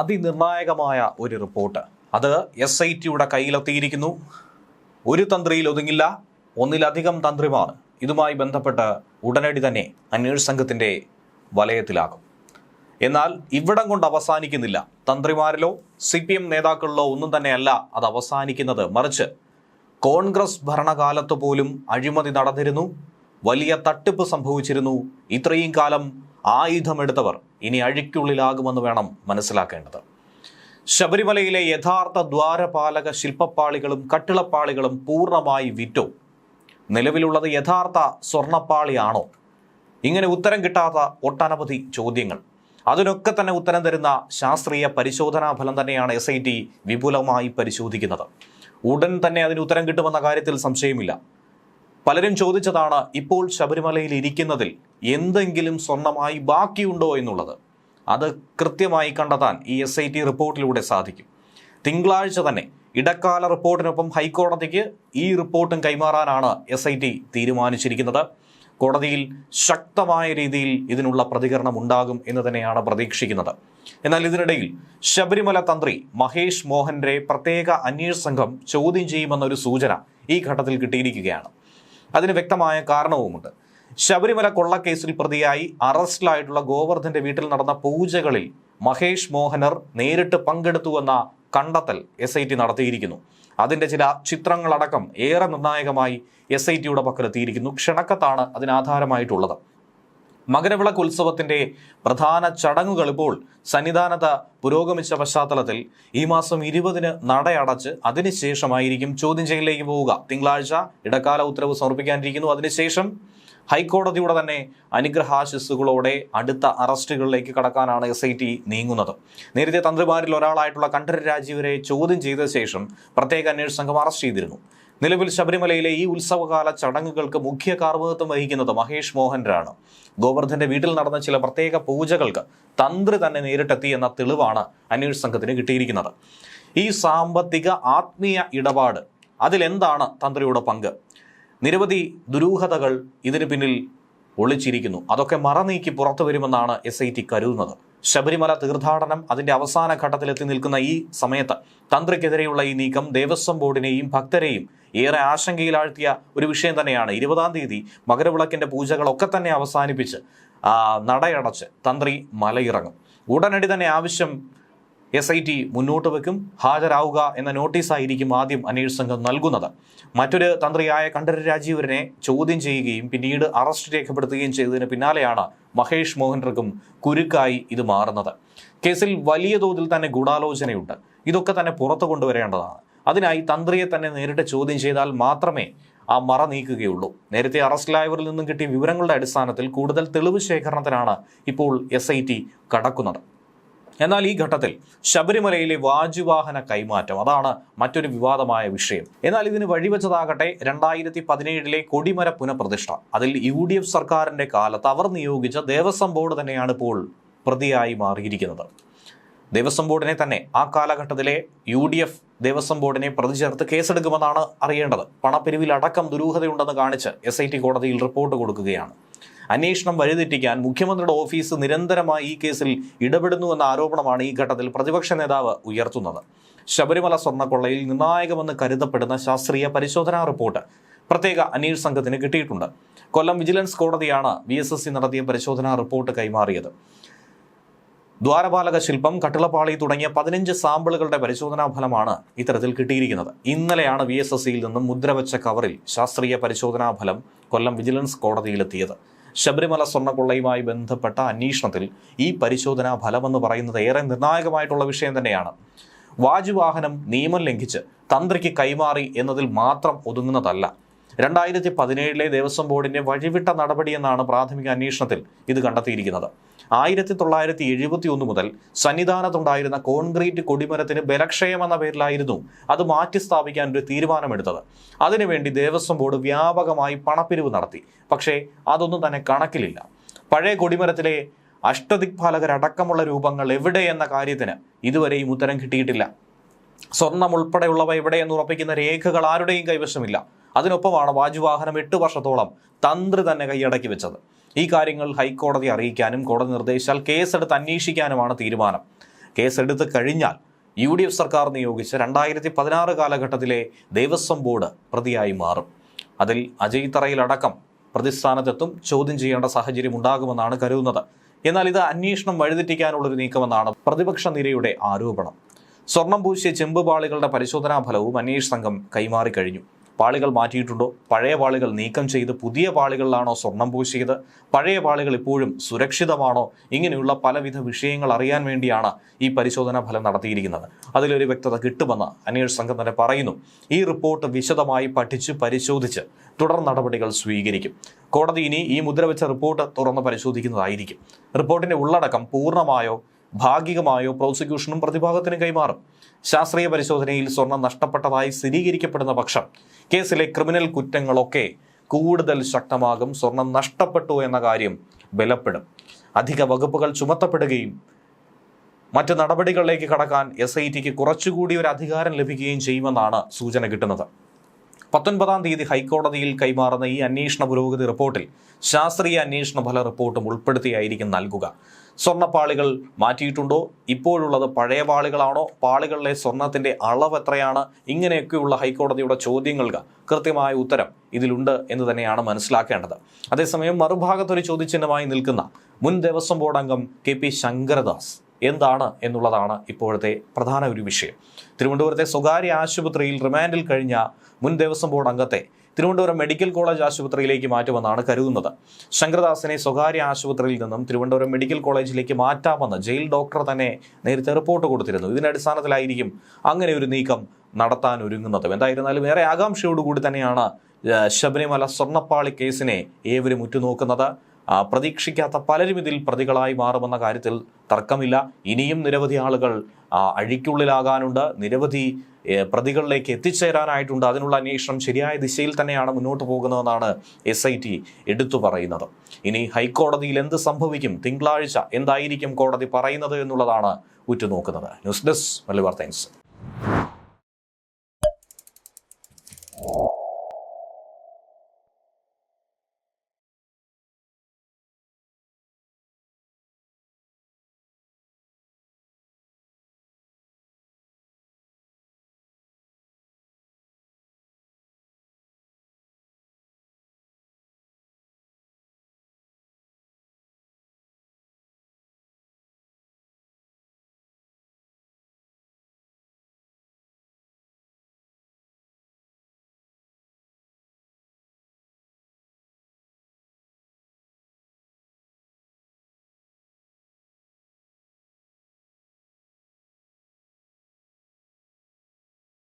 അതിനിർണായകമായ ഒരു റിപ്പോർട്ട് അത് SITയുടെ കയ്യിലെത്തിയിരിക്കുന്നു. ഒരു തന്ത്രിയിൽ ഒതുങ്ങില്ല, ഒന്നിലധികം തന്ത്രിമാർ ഇതുമായി ബന്ധപ്പെട്ട് ഉടനടി തന്നെ അന്വേഷണ സംഘത്തിൻ്റെ വലയത്തിലാകും. എന്നാൽ ഇവിടം കൊണ്ട് അവസാനിക്കുന്നില്ല. തന്ത്രിമാരിലോ CPM നേതാക്കളിലോ ഒന്നും തന്നെയല്ല അത് അവസാനിക്കുന്നത്. മറിച്ച് കോൺഗ്രസ് ഭരണകാലത്ത് പോലും അഴിമതി നടന്നിരുന്നു, വലിയ തട്ടിപ്പ് സംഭവിച്ചിരുന്നു. ഇത്രയും കാലം ആയുധമെടുത്തവർ ഇനി അഴിക്കുള്ളിലാകുമെന്ന് വേണം മനസ്സിലാക്കേണ്ടത്. ശബരിമലയിലെ യഥാർത്ഥ ദ്വാരപാലക ശില്പപ്പാളികളും കട്ടിളപ്പാളികളും പൂർണ്ണമായി വിറ്റോ? നിലവിലുള്ളത് യഥാർത്ഥ സ്വർണ്ണപ്പാളിയാണോ? ഇങ്ങനെ ഉത്തരം കിട്ടാത്ത ഒട്ടനവധി ചോദ്യങ്ങൾ. അതിനൊക്കെ തന്നെ ഉത്തരം തരുന്ന ശാസ്ത്രീയ പരിശോധനാ ഫലം തന്നെയാണ് SIT വിപുലമായി പരിശോധിക്കുന്നത്. ഉടൻ തന്നെ അതിന് ഉത്തരം കിട്ടുമെന്ന കാര്യത്തിൽ സംശയമില്ല. പലരും ചോദിച്ചതാണ്, ഇപ്പോൾ ശബരിമലയിൽ ഇരിക്കുന്നതിൽ എന്തെങ്കിലും സ്വർണമായി ബാക്കിയുണ്ടോ എന്നുള്ളത്. അത് കൃത്യമായി കണ്ടെത്താൻ ഈ SIT റിപ്പോർട്ടിലൂടെ സാധിക്കും. തിങ്കളാഴ്ച തന്നെ ഇടക്കാല റിപ്പോർട്ടിനൊപ്പം ഹൈക്കോടതിക്ക് ഈ റിപ്പോർട്ടും കൈമാറാനാണ് SIT തീരുമാനിച്ചിരിക്കുന്നത്. കോടതിയിൽ ശക്തമായ രീതിയിൽ ഇതിനുള്ള പ്രതികരണം ഉണ്ടാകും എന്ന് തന്നെയാണ് പ്രതീക്ഷിക്കുന്നത്. എന്നാൽ ഇതിനിടയിൽ ശബരിമല തന്ത്രി മഹേഷ് മോഹന്റെ പ്രത്യേക അന്വേഷണ സംഘം ചോദ്യം ചെയ്യുമെന്നൊരു സൂചന ഈ ഘട്ടത്തിൽ കിട്ടിയിരിക്കുകയാണ്. അതിന് വ്യക്തമായ കാരണവുമുണ്ട്. ശബരിമല കൊള്ളക്കേസിൽ പ്രതിയായി അറസ്റ്റിലായിട്ടുള്ള ഗോവർദ്ധന്റെ വീട്ടിൽ നടന്ന പൂജകളിൽ മഹേഷ് മോഹനർ നേരിട്ട് പങ്കെടുത്തുവെന്ന കണ്ടെത്തൽ SIT നടത്തിയിരിക്കുന്നു. അതിൻ്റെ ചില ചിത്രങ്ങളടക്കം ഏറെ നിർണായകമായി SITയുടെ പക്കലെത്തിയിരിക്കുന്നു. ക്ഷണക്കത്താണ് അതിനാധാരമായിട്ടുള്ളത്. മകരവിളക്ക് ഉത്സവത്തിൻ്റെ പ്രധാന ചടങ്ങുകൾ ഇപ്പോൾ സന്നിധാനത്ത് പുരോഗമിച്ച പശ്ചാത്തലത്തിൽ ഈ മാസം 20-ന് നടയടച്ച് അതിനുശേഷമായിരിക്കും ചോദ്യം ചെയ്യലിലേക്ക് പോവുക. തിങ്കളാഴ്ച ഇടക്കാല ഉത്തരവ് സമർപ്പിക്കാനിരിക്കുന്നു. അതിനുശേഷം ഹൈക്കോടതിയുടെ തന്നെ അനുഗ്രഹാശിസ്സുകളോടെ അടുത്ത അറസ്റ്റുകളിലേക്ക് കടക്കാനാണ് SIT നീങ്ങുന്നത്. നേരത്തെ തന്ത്രിമാരിൽ ഒരാളായിട്ടുള്ള കണ്ഠരര് രാജീവരെ ചോദ്യം ചെയ്ത ശേഷം പ്രത്യേക അന്വേഷണ സംഘം അറസ്റ്റ് ചെയ്തിരുന്നു. നിലവിൽ ശബരിമലയിലെ ഈ ഉത്സവകാല ചടങ്ങുകൾക്ക് മുഖ്യ കാർമ്മികത്വം വഹിക്കുന്നത് മഹേഷ് മോഹൻരാണ്. ഗോവർദ്ധന്റെ വീട്ടിൽ നടന്ന ചില പ്രത്യേക പൂജകൾക്ക് തന്ത്രി തന്നെ നേരിട്ടെത്തി എന്ന തെളിവാണ് അന്വേഷണ സംഘത്തിന് കിട്ടിയിരിക്കുന്നത്. ഈ സാമ്പത്തിക ആത്മീയ ഇടപാട്, അതിലെന്താണ് തന്ത്രിയുടെ പങ്ക്? നിരവധി ദുരൂഹതകൾ ഇതിന് പിന്നിൽ ഒളിച്ചിരിക്കുന്നു. അതൊക്കെ മറനീക്കി പുറത്തു വരുമെന്നാണ് SIT കരുതുന്നത്. ശബരിമല തീർത്ഥാടനം അതിൻ്റെ അവസാന ഘട്ടത്തിലെത്തി നിൽക്കുന്ന ഈ സമയത്ത് തന്ത്രിക്കെതിരെയുള്ള ഈ നീക്കം ദേവസ്വം ബോർഡിനെയും ഭക്തരെയും ഏറെ ആശങ്കയിലാഴ്ത്തിയ ഒരു വിഷയം തന്നെയാണ്. 20-ാം തീയതി മകരവിളക്കിൻ്റെ പൂജകളൊക്കെ തന്നെ അവസാനിപ്പിച്ച് നടയടച്ച് തന്ത്രി മലയിറങ്ങും. ഉടനടി തന്നെ ആവശ്യം SIT മുന്നോട്ട് വെക്കും. ഹാജരാവുക എന്ന നോട്ടീസായിരിക്കും ആദ്യം അന്വേഷണ സംഘം നൽകുന്നത്. മറ്റൊരു തന്ത്രിയായ കണ്ഠരര് രാജീവരനെ ചോദ്യം ചെയ്യുകയും പിന്നീട് അറസ്റ്റ് രേഖപ്പെടുത്തുകയും ചെയ്തതിന് പിന്നാലെയാണ് മഹേഷ് മോഹൻർക്കും കുരുക്കായി ഇത് മാറുന്നത്. കേസിൽ വലിയ തോതിൽ തന്നെ ഗൂഢാലോചനയുണ്ട്. ഇതൊക്കെ തന്നെ പുറത്തു കൊണ്ടുവരേണ്ടതാണ്. അതിനായി തന്ത്രിയെ തന്നെ നേരിട്ട് ചോദ്യം ചെയ്താൽ മാത്രമേ ആ മറ നീക്കുകയുള്ളൂ. നേരത്തെ അറസ്റ്റിലായവരിൽ നിന്നും കിട്ടിയ വിവരങ്ങളുടെ അടിസ്ഥാനത്തിൽ കൂടുതൽ തെളിവ് ശേഖരണത്തിനാണ് ഇപ്പോൾ SIT കടക്കുന്നത്. എന്നാൽ ഈ ഘട്ടത്തിൽ ശബരിമലയിലെ വാജുവാഹന കൈമാറ്റം, അതാണ് മറ്റൊരു വിവാദമായ വിഷയം. എന്നാൽ ഇതിന് വഴിവെച്ചതാകട്ടെ 2017-ലെ കൊടിമര പുനഃപ്രതിഷ്ഠ. അതിൽ UDF സർക്കാരിൻ്റെ കാലത്ത് അവർ നിയോഗിച്ച ദേവസ്വം ബോർഡ് തന്നെയാണ് ഇപ്പോൾ പ്രതിയായി മാറിയിരിക്കുന്നത്. ദേവസ്വം ബോർഡിനെ തന്നെ ആ കാലഘട്ടത്തിലെ UDF ദേവസ്വം ബോർഡിനെ പ്രതി ചേർത്ത് കേസെടുക്കുമെന്നാണ് അറിയേണ്ടത്. പണപ്പിരിവിലടക്കം ദുരൂഹതയുണ്ടെന്ന് കാണിച്ച് SIT കോടതിയിൽ റിപ്പോർട്ട് കൊടുക്കുകയാണ്. അന്വേഷണം വഴിതെറ്റിക്കാൻ മുഖ്യമന്ത്രിയുടെ ഓഫീസ് നിരന്തരമായി ഈ കേസിൽ ഇടപെടുന്നുവെന്ന ആരോപണമാണ് ഈ ഘട്ടത്തിൽ പ്രതിപക്ഷ നേതാവ് ഉയർത്തുന്നത്. ശബരിമല സ്വർണ്ണക്കൊള്ളയിൽ നിർണായകമെന്ന് കരുതപ്പെടുന്ന ശാസ്ത്രീയ പരിശോധനാ റിപ്പോർട്ട് പ്രത്യേക അന്വേഷണ സംഘത്തിന് കിട്ടിയിട്ടുണ്ട്. കൊല്ലം വിജിലൻസ് കോടതിയാണ് VSSC നടത്തിയ പരിശോധനാ റിപ്പോർട്ട് കൈമാറിയത്. ദ്വാരപാലക ശില്പം, കട്ടിളപ്പാളി തുടങ്ങിയ 15 സാമ്പിളുകളുടെ പരിശോധനാ ഫലമാണ് ഇത്തരത്തിൽ കിട്ടിയിരിക്കുന്നത്. ഇന്നലെയാണ് VSSCയിൽ നിന്നും മുദ്രവെച്ച കവറിൽ ശാസ്ത്രീയ പരിശോധനാ ഫലം കൊല്ലം വിജിലൻസ് കോടതിയിലെത്തിയത്. ശബരിമല സ്വർണ്ണക്കൊള്ളയുമായി ബന്ധപ്പെട്ട അന്വേഷണത്തിൽ ഈ പരിശോധനാ ഫലമെന്ന് പറയുന്നത് ഏറെ നിർണായകമായിട്ടുള്ള വിഷയം തന്നെയാണ്. വാജുവാഹനം നിയമം ലംഘിച്ച് തന്ത്രിക്ക് കൈമാറി എന്നതിൽ മാത്രം ഒതുങ്ങുന്നതല്ല. 2017-ലെ ദേവസ്വം ബോർഡിന്റെ വഴിവിട്ട നടപടിയെന്നാണ് പ്രാഥമിക അന്വേഷണത്തിൽ ഇത് കണ്ടെത്തിയിരിക്കുന്നത്. 1971 മുതൽ സന്നിധാനത്തുണ്ടായിരുന്ന കോൺക്രീറ്റ് കൊടിമരത്തിന് ബലക്ഷയം എന്ന പേരിലായിരുന്നു അത് മാറ്റി സ്ഥാപിക്കാൻ ഒരു തീരുമാനമെടുത്തത്. അതിനുവേണ്ടി ദേവസ്വം ബോർഡ് വ്യാപകമായി പണപ്പിരിവ് നടത്തി. പക്ഷേ അതൊന്നും തന്നെ കണക്കിലില്ല. പഴയ കൊടിമരത്തിലെ അഷ്ടദിക്പാലകരടക്കമുള്ള രൂപങ്ങൾ എവിടെയെന്ന കാര്യത്തിന് ഇതുവരെയും ഉത്തരം കിട്ടിയിട്ടില്ല. സ്വർണം ഉൾപ്പെടെയുള്ളവ എവിടെയെന്ന് ഉറപ്പിക്കുന്ന രേഖകൾ ആരുടെയും കൈവശമില്ല. അതിനൊപ്പമാണ് വാജുവാഹനം 8 വർഷത്തോളം തന്ത്രി തന്നെ കൈയടക്കി വെച്ചത്. ഈ കാര്യങ്ങൾ ഹൈക്കോടതി അറിയിക്കാനും കോടതി നിർദ്ദേശിച്ചാൽ കേസെടുത്ത് അന്വേഷിക്കാനുമാണ് തീരുമാനം. കേസെടുത്ത് കഴിഞ്ഞാൽ UDF സർക്കാർ നിയോഗിച്ച 2016 കാലഘട്ടത്തിലെ ദേവസ്വം ബോർഡ് പ്രതിയായി മാറും. അതിൽ അജയ് തറയിലടക്കം പ്രതിസ്ഥാനത്തെത്തും, ചോദ്യം ചെയ്യേണ്ട സാഹചര്യം ഉണ്ടാകുമെന്നാണ് കരുതുന്നത്. എന്നാൽ ഇത് അന്വേഷണം വഴിതെറ്റിക്കാനുള്ളൊരു നീക്കമെന്നാണ് പ്രതിപക്ഷ നിരയുടെ ആരോപണം. സ്വർണം പൂശിയ ചെമ്പ് പാളികളുടെ പരിശോധനാ ഫലവും അന്വേഷണ സംഘം കൈമാറിക്കഴിഞ്ഞു. പാളികൾ മാറ്റിയിട്ടുണ്ടോ? പഴയ പാളികൾ നീക്കം ചെയ്ത് പുതിയ പാളികളിലാണോ സ്വർണം പൂശിയത്? പഴയ പാളികൾ ഇപ്പോഴും സുരക്ഷിതമാണോ? ഇങ്ങനെയുള്ള പലവിധ വിഷയങ്ങൾ അറിയാൻ വേണ്ടിയാണ് ഈ പരിശോധനാ ഫലം നടത്തിയിരിക്കുന്നത്. അതിലൊരു വ്യക്തത കിട്ടുമെന്ന് അന്വേഷണ സംഘം തന്നെ പറയുന്നു. ഈ റിപ്പോർട്ട് വിശദമായി പഠിച്ച് പരിശോധിച്ച് തുടർ നടപടികൾ സ്വീകരിക്കും. കോടതി ഇനി ഈ മുദ്രവെച്ച റിപ്പോർട്ട് തുറന്ന് പരിശോധിക്കുന്നതായിരിക്കും. റിപ്പോർട്ടിന്റെ ഉള്ളടക്കം പൂർണ്ണമായോ ഭാഗികമായോ പ്രോസിക്യൂഷനും പ്രതിഭാഗത്തിനും കൈമാറും. ശാസ്ത്രീയ പരിശോധനയിൽ സ്വർണം നഷ്ടപ്പെട്ടതായി സ്ഥിരീകരിക്കപ്പെടുന്ന പക്ഷം കേസിലെ ക്രിമിനൽ കുറ്റങ്ങളൊക്കെ കൂടുതൽ ശക്തമാകും. സ്വർണം നഷ്ടപ്പെട്ടു എന്ന കാര്യം ബലപ്പെടും. അധിക വകുപ്പുകൾ ചുമത്തപ്പെടുകയും മറ്റ് നടപടികളിലേക്ക് കടക്കാൻ SITക്ക് കുറച്ചുകൂടി ഒരു അധികാരം ലഭിക്കുകയും ചെയ്യുമെന്നാണ് സൂചന കിട്ടുന്നത്. 19-ാം തീയതി ഹൈക്കോടതിയിൽ കൈമാറുന്ന ഈ അന്വേഷണ പുരോഗതി റിപ്പോർട്ടിൽ ശാസ്ത്രീയ അന്വേഷണ ഫല റിപ്പോർട്ടും ഉൾപ്പെടുത്തിയായിരിക്കും നൽകുക. സ്വർണ്ണപ്പാളികൾ മാറ്റിയിട്ടുണ്ടോ? ഇപ്പോഴുള്ളത് പഴയ പാളികളാണോ? പാളികളിലെ സ്വർണത്തിന്റെ അളവ് എത്രയാണ്? ഇങ്ങനെയൊക്കെയുള്ള ഹൈക്കോടതിയുടെ ചോദ്യങ്ങൾക്ക് കൃത്യമായ ഉത്തരം ഇതിലുണ്ട് എന്ന് തന്നെയാണ് മനസ്സിലാക്കേണ്ടത്. അതേസമയം മറുഭാഗത്തൊരു ചോദ്യചിഹ്നമായി നിൽക്കുന്ന മുൻ ദേവസ്വം ബോർഡ് അംഗം KP ശങ്കരദാസ് എന്താണ് എന്നുള്ളതാണ് ഇപ്പോഴത്തെ പ്രധാന ഒരു വിഷയം. തിരുവനന്തപുരത്തെ സ്വകാര്യ ആശുപത്രിയിൽ റിമാൻഡിൽ കഴിഞ്ഞ മുൻ ദേവസ്വം ബോർഡ് അംഗത്തെ തിരുവനന്തപുരം മെഡിക്കൽ കോളേജ് ആശുപത്രിയിലേക്ക് മാറ്റുമെന്നാണ് കരുതുന്നത്. ശങ്കരദാസിനെ സ്വകാര്യ ആശുപത്രിയിൽ നിന്നും തിരുവനന്തപുരം മെഡിക്കൽ കോളേജിലേക്ക് മാറ്റാമെന്ന് ജയിൽ ഡോക്ടർ തന്നെ നേരത്തെ റിപ്പോർട്ട് കൊടുത്തിരുന്നു. ഇതിന്റെ അടിസ്ഥാനത്തിലായിരിക്കും അങ്ങനെ ഒരു നീക്കം നടത്താൻ ഒരുങ്ങുന്നത്. എന്തായിരുന്നാലും ഏറെ ആകാംക്ഷയോടുകൂടി തന്നെയാണ് ശബരിമല സ്വർണ്ണപ്പാളി കേസിനെ ഏവരും ഉറ്റുനോക്കുന്നത്. പ്രതീക്ഷിക്കാത്ത പലരും ഇതിൽ പ്രതികളായി മാറുമെന്ന കാര്യത്തിൽ തർക്കമില്ല. ഇനിയും നിരവധി ആളുകൾ അഴിക്കുള്ളിലാകാനുണ്ട്, നിരവധി പ്രതികളിലേക്ക് എത്തിച്ചേരാനായിട്ടുണ്ട്. അതിനുള്ള അന്വേഷണം ശരിയായ ദിശയിൽ തന്നെയാണ് മുന്നോട്ട് പോകുന്നതെന്നാണ് SIT എടുത്തു പറയുന്നത്. ഇനി ഹൈക്കോടതിയിൽ എന്ത് സംഭവിക്കും? തിങ്കളാഴ്ച എന്തായിരിക്കും കോടതി പറയുന്നത് എന്നുള്ളതാണ് ഉറ്റുനോക്കുന്നത്. ന്യൂസ് ഡെസ്ക് മലയാളി വാർത്ത.